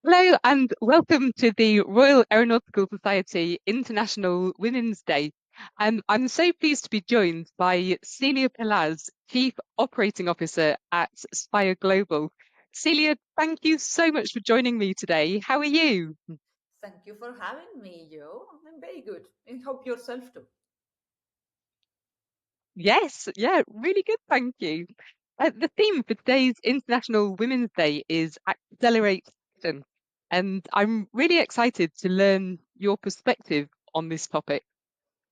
Hello and welcome to the Royal Aeronautical Society International Women's Day. I'm so pleased to be joined by Celia Pelaz, Chief Operating Officer at Spire Global. Celia, thank you so much for joining me today. How are you? Thank you for having me, Joe. I'm very good. I hope yourself too. Yes, yeah, really good, thank you. The theme for today's International Women's Day is Accelerate Action, and I'm really excited to learn your perspective on this topic.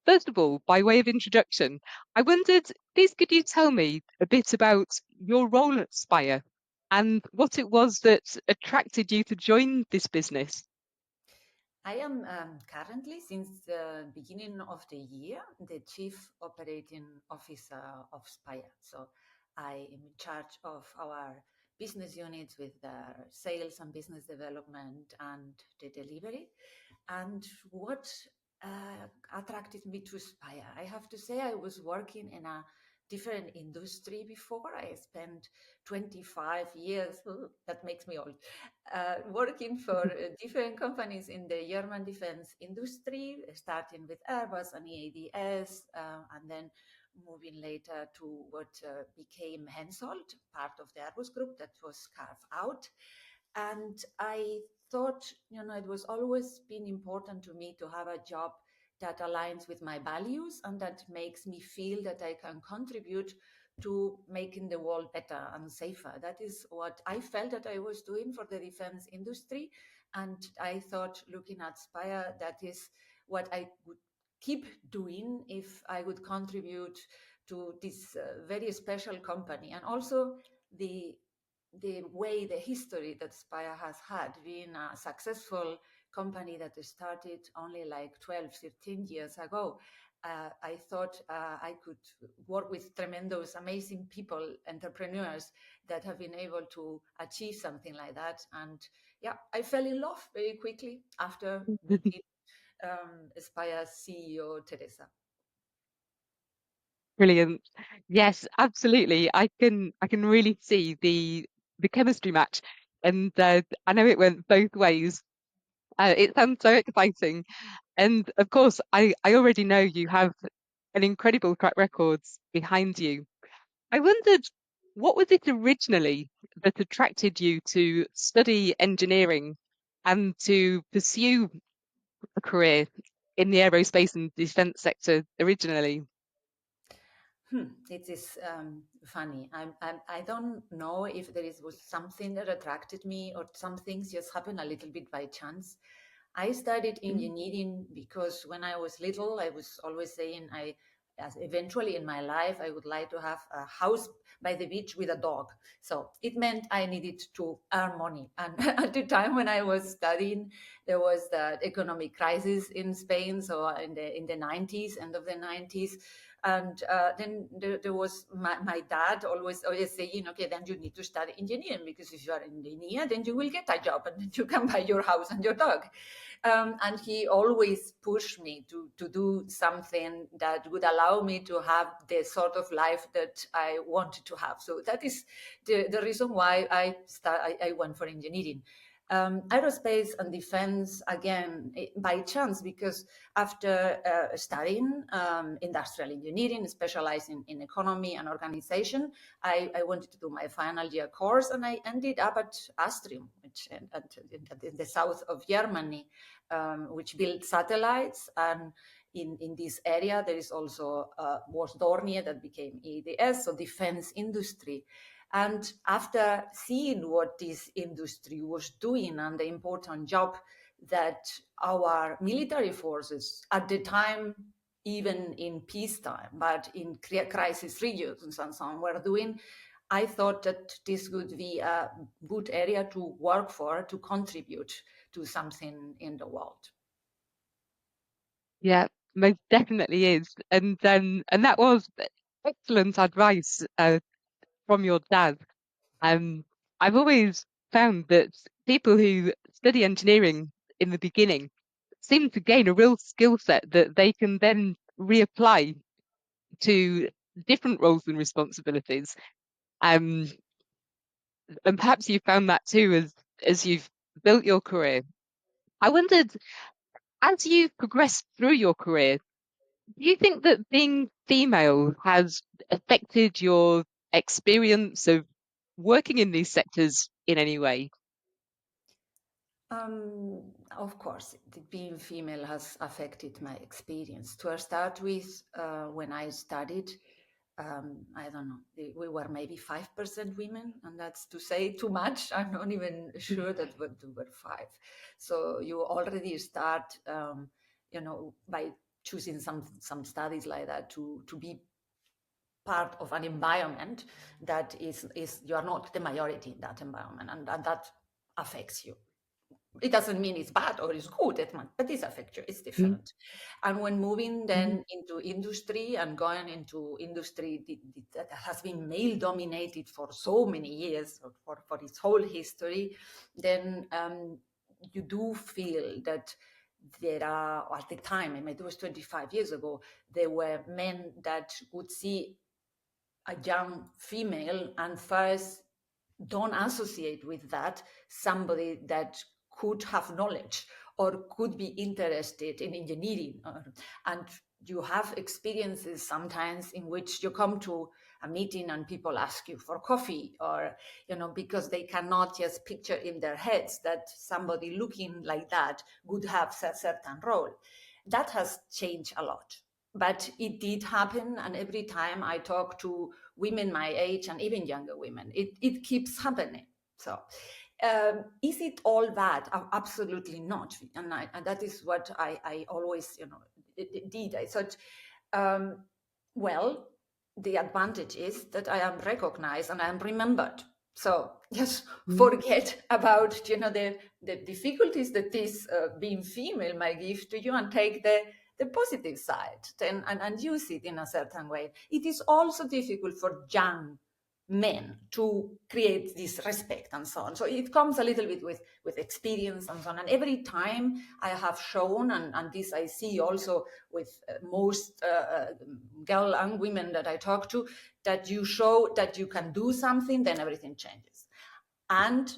First of all, by way of introduction, I wondered, please could you tell me a bit about your role at Spire and what it was that attracted you to join this business? I am currently, since the beginning of the year, the Chief Operating Officer of Spire. So I am in charge of our business units with the sales and business development and the delivery. And what attracted me to Spire? I have to say, I was working in a different industry before. I spent 25 years, that makes me old, working for different companies in the German defense industry, starting with Airbus and EADS, and then moving later to what became Hensoldt, part of the Airbus group that was carved out. And I thought, it was always been important to me to have a job that aligns with my values and that makes me feel that I can contribute to making the world better and safer. That is what I felt that I was doing for the defense industry. And I thought, looking at Spire, that is what I would keep doing if I would contribute to this very special company. And also the the history that Spire has had, being a successful company that started only like 12, 13 years ago. I thought I could work with tremendous, amazing people, entrepreneurs that have been able to achieve something like that. And yeah, I fell in love very quickly after meeting Spire's CEO, Teresa. Brilliant. Yes, absolutely. I can really see the chemistry match, and I know it went both ways. It sounds so exciting, and of course, I already know you have an incredible track record behind you. I wondered, what was it originally that attracted you to study engineering and to pursue a career in the aerospace and defense sector originally? It is funny. I don't know if was something that attracted me or some things just happened a little bit by chance. I studied Mm. engineering because when I was little, I was always saying as eventually in my life, I would like to have a house by the beach with a dog. So it meant I needed to earn money. And at the time when I was studying, there was the economic crisis in Spain. So in the 90s, end of the 90s, and then there was my dad always saying, okay, then you need to study engineering because if you are an engineer, then you will get a job and then you can buy your house and your dog. And he always pushed me to do something that would allow me to have the sort of life that I wanted to have. So that is the reason why I went for engineering. Aerospace and defense, again, by chance, because after studying industrial engineering, specializing in economy and organization, I wanted to do my final year course, and I ended up at Astrium, which in the south of Germany, which built satellites. And in this area, there is also was Dornier that became EDS, so defense industry. And after seeing what this industry was doing and the important job that our military forces at the time, even in peacetime, but in crisis regions and so on, were doing, I thought that this would be a good area to work for, to contribute to something in the world. Yeah, most definitely is, and that was excellent advice from your dad. Um, I've always found that people who study engineering in the beginning seem to gain a real skill set that they can then reapply to different roles and responsibilities. Um, and perhaps you found that too as you've built your career. I wondered, as you've progressed through your career, do you think that being female has affected your experience of working in these sectors in any way? Of course, being female has affected my experience. To start with, when I studied, I don't know, we were maybe 5% women, and that's to say too much. I'm not even sure that we were five. So you already start, by choosing some studies like that to be part of an environment that is you are not the majority in that environment, and that affects you. It doesn't mean it's bad or it's good, but it's affects you. It's Mm, different. And when moving mm, then into industry and going into industry that has been male dominated for so many years, for its whole history, then you do feel that there are, at the time, I mean, it was 25 years ago, there were men that would see a young female and first don't associate with that somebody that could have knowledge or could be interested in engineering. And you have experiences sometimes in which you come to a meeting and people ask you for coffee, or because they cannot just picture in their heads that somebody looking like that would have a certain role. That has changed a lot, but it did happen. And every time I talk to women my age and even younger women, it keeps happening. So is it all bad? Absolutely not. And that is what I always did. I thought, um, well, the advantage is that I am recognized and I am remembered. So just mm, forget about the difficulties that this being female might give to you, and take the positive side, and use it in a certain way. It is also difficult for young men to create this respect and so on. So it comes a little bit with experience and so on. And every time I have shown, and this I see also with most girl and women that I talk to, that you show that you can do something, then everything changes. And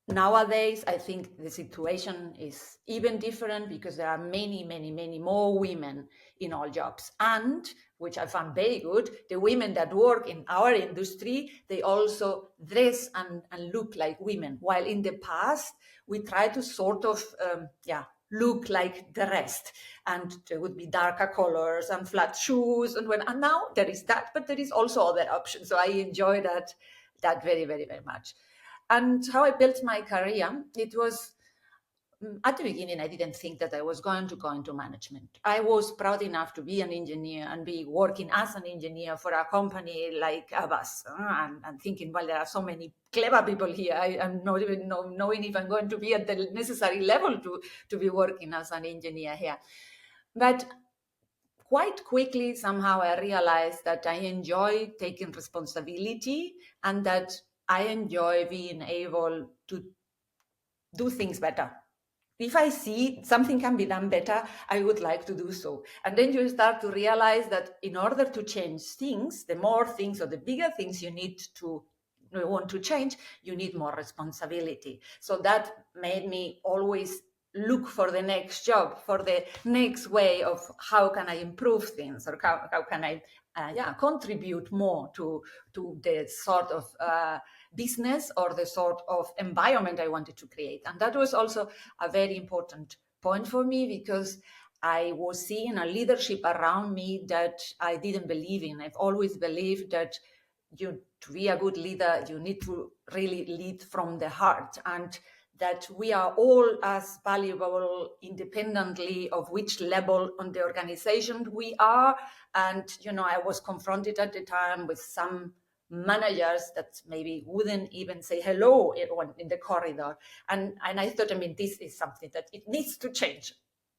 nowadays, I think the situation is even different, because there are many, many, many more women in all jobs. And, which I found very good, the women that work in our industry, they also dress and look like women. While in the past, we try to sort of, look like the rest. And there would be darker colors and flat shoes. And now there is that, but there is also other options. So I enjoy that very, very, very much. And how I built my career, it was, at the beginning, I didn't think that I was going to go into management. I was proud enough to be an engineer and be working as an engineer for a company like Airbus, and thinking, well, there are so many clever people here. I'm not even knowing if I'm going to be at the necessary level to be working as an engineer here. But quite quickly, somehow, I realized that I enjoy taking responsibility, and that I enjoy being able to do things better. If I see something can be done better, I would like to do so. And then you start to realize that in order to change things, the more things or the bigger things you want to change, you need more responsibility. So that made me always look for the next job, for the next way of how can I improve things, or how can I contribute more to the sort of business or the sort of environment I wanted to create. And that was also a very important point for me, because I was seeing a leadership around me that I didn't believe in. I've always believed that to be a good leader, you need to really lead from the heart, and that we are all as valuable independently of which level on the organization we are. And I was confronted at the time with some managers that maybe wouldn't even say hello in the corridor. And I thought, I mean, this is something that it needs to change.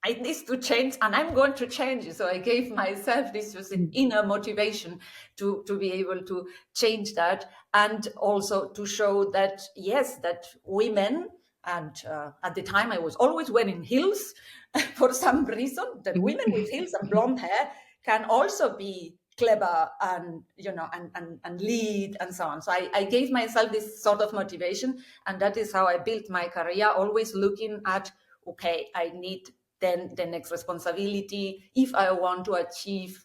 It needs to change, and I'm going to change it. So I gave myself, this was an mm, inner motivation to be able to change that, and also to show that, yes, that women, and at the time I was always wearing heels for some reason, that mm, women with heels and blonde hair can also be clever and and lead and so on. So I gave myself this sort of motivation, and that is how I built my career, always looking at, okay, I need then the next responsibility if I want to achieve.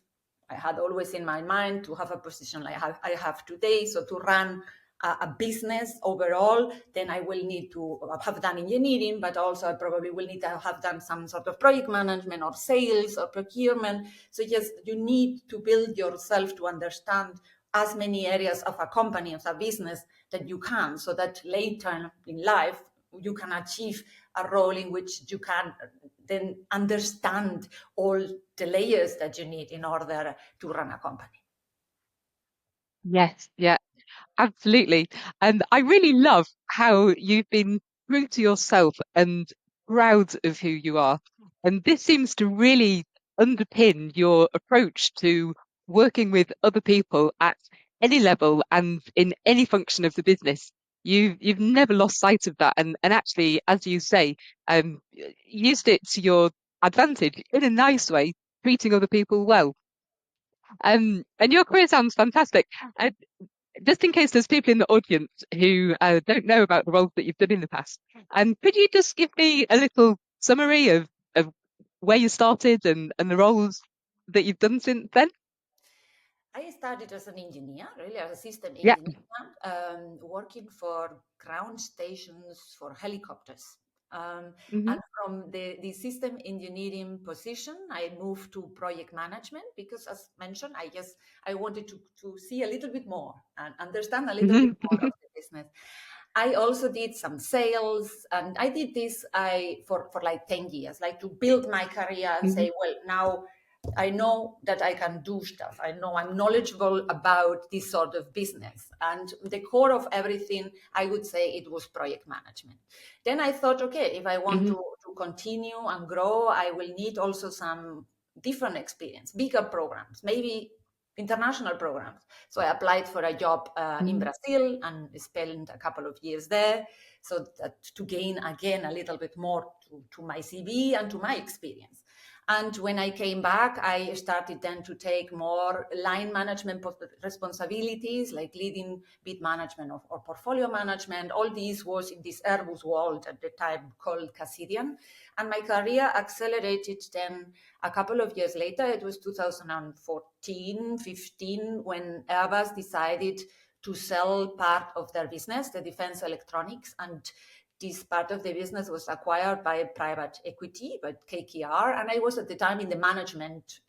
I had always in my mind to have a position like I have today. So to run a business overall, then I will need to have done engineering, but also I probably will need to have done some sort of project management or sales or procurement. So yes, you need to build yourself to understand as many areas of a company, of a business that you can, so that later in life you can achieve a role in which you can then understand all the layers that you need in order to run a company. Yes, yeah, absolutely. And I really love how you've been true to yourself and proud of who you are. And this seems to really underpin your approach to working with other people at any level and in any function of the business. You've never lost sight of that, and actually, as you say, used it to your advantage in a nice way, treating other people well. And your career sounds fantastic. Uh, just in case there's people in the audience who don't know about the roles that you've done in the past, could you just give me a little summary of where you started and the roles that you've done since then? I started as an engineer, really as a system Yeah. engineer, working for ground stations for helicopters. Um, Hmm. and from the system engineering position, I moved to project management because, as mentioned, I guess I wanted to see a little bit more and understand a little bit Hmm. more of the business. I also did some sales, and I did this for like 10 years, like to build my career and Hmm. say, well, now I know that I can do stuff. I know I'm knowledgeable about this sort of business. And the core of everything, I would say it was project management. Then I thought, okay, if I want Hmm. to continue and grow, I will need also some different experience, bigger programs, maybe international programs. So I applied for a job in Hmm. Brazil and spent a couple of years there. So that to gain again a little bit more to my CV and to my experience. And when I came back, I started then to take more line management responsibilities, like leading bid management or portfolio management. All these was in this Airbus world at the time called Cassidian. And my career accelerated then a couple of years later. It was 2014, 15, when Airbus decided to sell part of their business, the defense electronics, and this part of the business was acquired by private equity, by KKR, and I was at the time in the management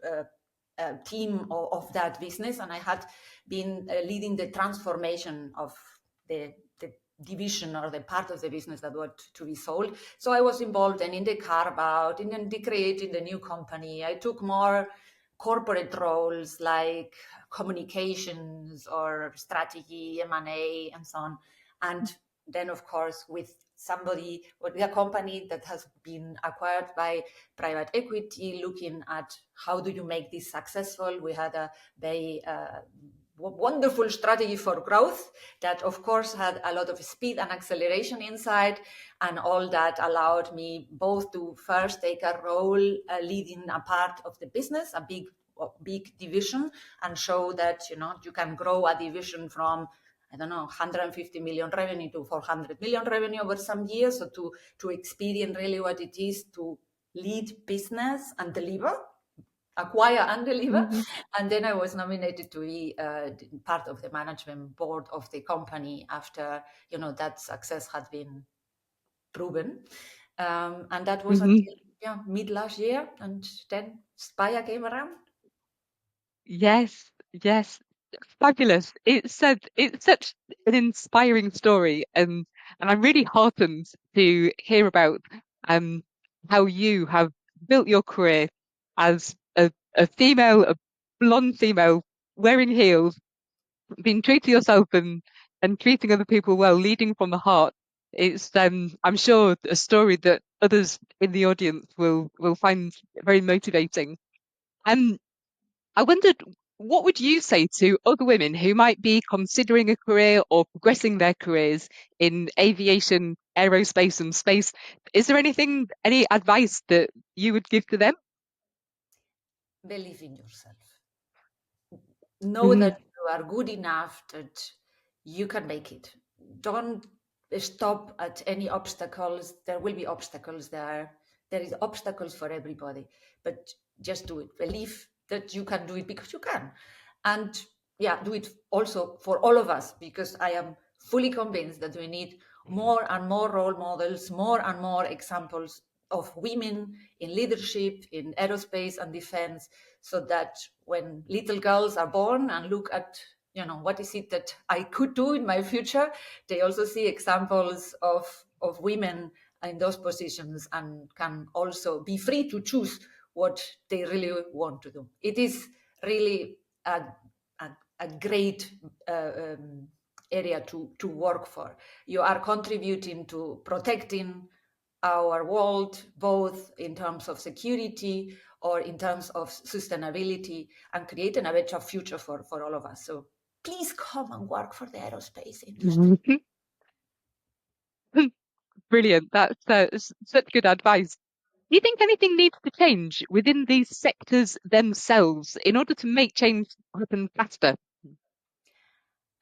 team of that business, and I had been leading the transformation of the division or the part of the business that was to be sold. So I was involved then in the carve out, in the creating the new company. I took more corporate roles like communications or strategy, M&A, and so on. And then, of course, with somebody or with a company that has been acquired by private equity, looking at how do you make this successful. We had a very wonderful strategy for growth that, of course, had a lot of speed and acceleration inside, and all that allowed me both to first take a role leading a part of the business, a big division, and show that you can grow a division from, I don't know, 150 million revenue to 400 million revenue over some years. So to experience really what it is to lead business and deliver, acquire and deliver. Hmm. And then I was nominated to be part of the management board of the company after that success had been proven. And that was Hmm. until mid last year, and then Spire came around. Yes, yes, fabulous. It's such an inspiring story, and I'm really heartened to hear about um how you have built your career as a female, a blonde female wearing heels, being true to yourself and treating other people well, leading from the heart. It's I'm sure a story that others in the audience will find very motivating. Um, I wondered, what would you say to other women who might be considering a career or progressing their careers in aviation, aerospace, and space? Is there any advice that you would give to them? Believe in yourself. know Mhm. that you are good enough, that you can make it. Don't stop at any obstacles. There will be obstacles there. There is obstacles for everybody, but just do it. Believe that you can do it because you can. And yeah, do it also for all of us, because I am fully convinced that we need more and more role models, more and more examples of women in leadership in aerospace and defense, so that when little girls are born and look at, what is it that I could do in my future, they also see examples of women in those positions and can also be free to choose what they really want to do. It is really a, a great area to work for. You are contributing to protecting our world, both in terms of security or in terms of sustainability, and creating a better future for all of us. So please come and work for the aerospace industry. Mhm. Brilliant. That's such good advice. Do you think anything needs to change within these sectors themselves in order to make change happen faster?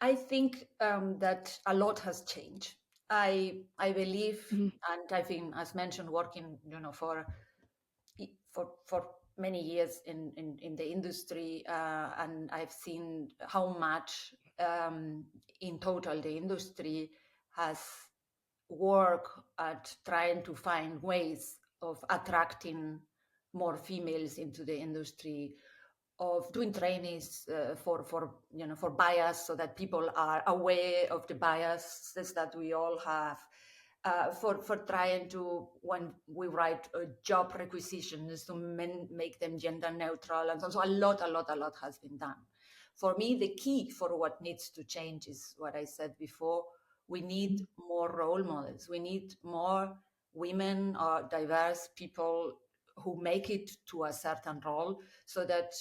I think that a lot has changed. I believe, Mhm. and I've been, as mentioned, working for many years in the industry, and I've seen how much in total the industry has worked at trying to find ways of attracting more females into the industry, of doing trainings for bias, so that people are aware of the biases that we all have, for trying to, when we write job requisitions, to make them gender neutral, and so a lot has been done. For me, the key for what needs to change is what I said before. We need more role models. We need more women or diverse people who make it to a certain role, so that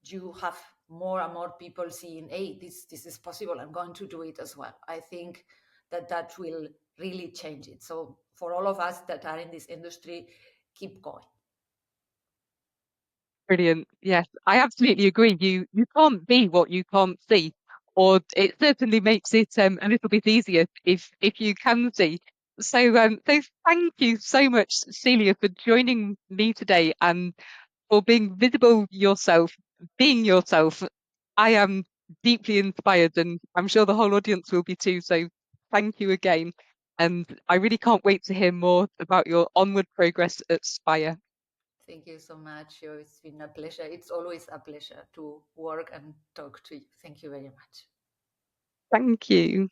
you have more and more people seeing, hey, this is possible, I'm going to do it as well. I think that will really change it. So for all of us that are in this industry, keep going. Brilliant. Yes, I absolutely agree. You can't be what you can't see, or it certainly makes it a little bit easier if you can see. So thank you so much, Celia, for joining me today and for being visible yourself, being yourself. I am deeply inspired, and I'm sure the whole audience will be too. So thank you again. And I really can't wait to hear more about your onward progress at Spire. Thank you so much. It's been a pleasure. It's always a pleasure to work and talk to you. Thank you very much. Thank you.